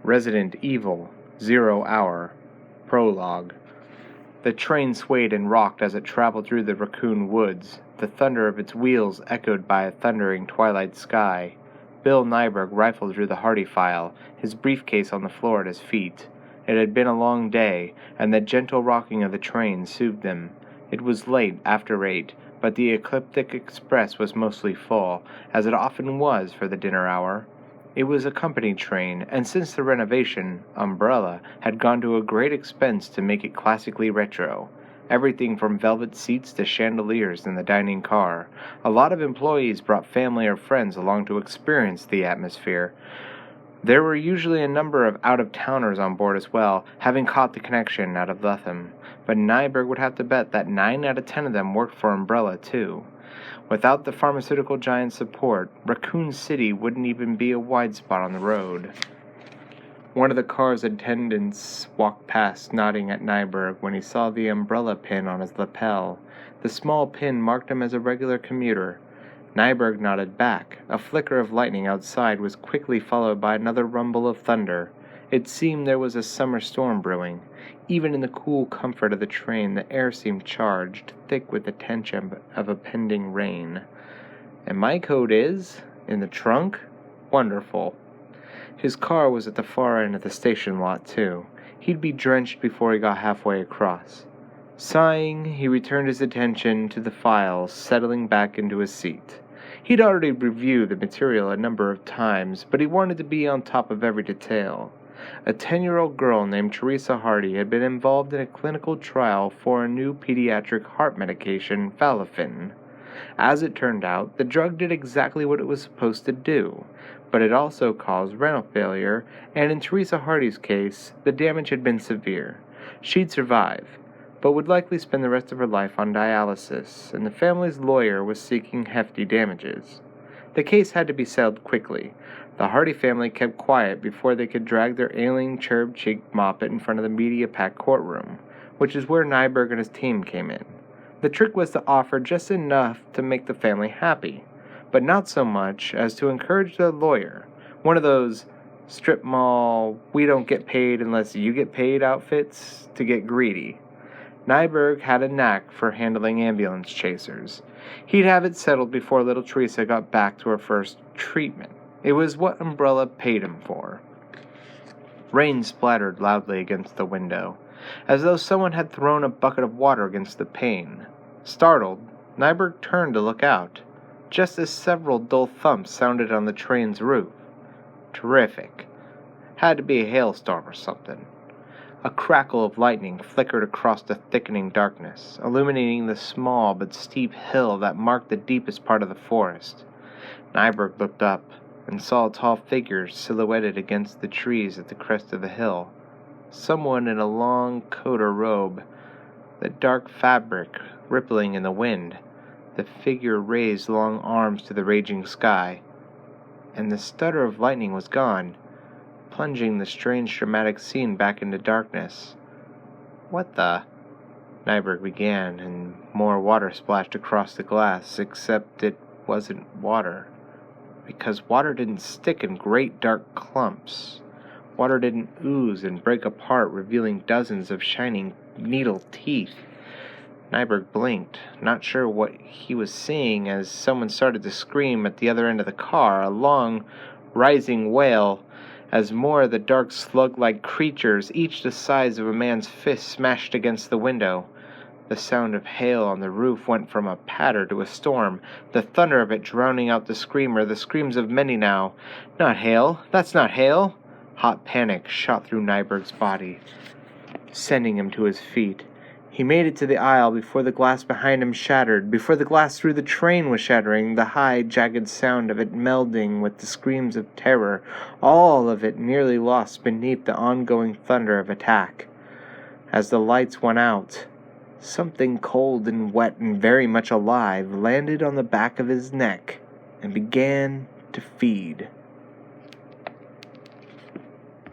Resident Evil, 0 Hour, Prologue. The train swayed and rocked as it traveled through the Raccoon Woods, the thunder of its wheels echoed by a thundering twilight sky. Bill Nyberg rifled through the Hardy file, his briefcase on the floor at his feet. It had been a long day, and the gentle rocking of the train soothed him. It was late, after 8, but the Ecliptic Express was mostly full, as it often was for the dinner hour. It was a company train, and since the renovation, Umbrella had gone to a great expense to make it classically retro. Everything from velvet seats to chandeliers in the dining car. A lot of employees brought family or friends along to experience the atmosphere. There were usually a number of out-of-towners on board as well, having caught the connection out of Letham, but Nyberg would have to bet that 9 out of 10 of them worked for Umbrella too. Without the pharmaceutical giant's support, Raccoon City wouldn't even be a wide spot on the road. One of the car's attendants walked past, nodding at Nyberg when he saw the umbrella pin on his lapel. The small pin marked him as a regular commuter. Nyberg nodded back. A flicker of lightning outside was quickly followed by another rumble of thunder. It seemed there was a summer storm brewing. Even in the cool comfort of the train, the air seemed charged, thick with the tension of a pending rain. And my coat is? In the trunk? Wonderful. His car was at the far end of the station lot, too. He'd be drenched before he got halfway across. Sighing, he returned his attention to the files, settling back into his seat. He'd already reviewed the material a number of times, but he wanted to be on top of every detail. A 10-year-old girl named Teresa Hardy had been involved in a clinical trial for a new pediatric heart medication, Valafin. As it turned out, the drug did exactly what it was supposed to do, but it also caused renal failure, and in Teresa Hardy's case, the damage had been severe. She'd survive, but would likely spend the rest of her life on dialysis, and the family's lawyer was seeking hefty damages. The case had to be settled quickly. The Hardy family kept quiet before they could drag their ailing, cherub-cheeked Moppet in front of the media-packed courtroom, which is where Nyberg and his team came in. The trick was to offer just enough to make the family happy, but not so much as to encourage the lawyer, one of those strip mall, we don't get paid unless you get paid outfits, to get greedy. Nyberg had a knack for handling ambulance chasers. He'd have it settled before little Teresa got back to her first treatment. It was what Umbrella paid him for. Rain splattered loudly against the window, as though someone had thrown a bucket of water against the pane. Startled, Nyberg turned to look out, just as several dull thumps sounded on the train's roof. Terrific. Had to be a hailstorm or something. A crackle of lightning flickered across the thickening darkness, illuminating the small but steep hill that marked the deepest part of the forest. Nyberg looked up and saw a tall figure silhouetted against the trees at the crest of the hill. Someone in a long coat or robe, the dark fabric rippling in the wind. The figure raised long arms to the raging sky, and the stutter of lightning was gone, plunging the strange dramatic scene back into darkness. What the? Nyberg began, and more water splashed across the glass, except it wasn't water. Because water didn't stick in great dark clumps. Water didn't ooze and break apart, revealing dozens of shining needle teeth. Nyberg blinked, not sure what he was seeing, as someone started to scream at the other end of the car, a long, rising wail, as more of the dark slug-like creatures, each the size of a man's fist, smashed against the window. The sound of hail on the roof went from a patter to a storm, the thunder of it drowning out the screams of many now. Not hail! That's not hail! Hot panic shot through Nyberg's body, sending him to his feet. He made it to the aisle before the glass behind him shattered, before the glass through the train was shattering, the high, jagged sound of it melding with the screams of terror, all of it nearly lost beneath the ongoing thunder of attack. As the lights went out, something cold and wet and very much alive landed on the back of his neck and began to feed.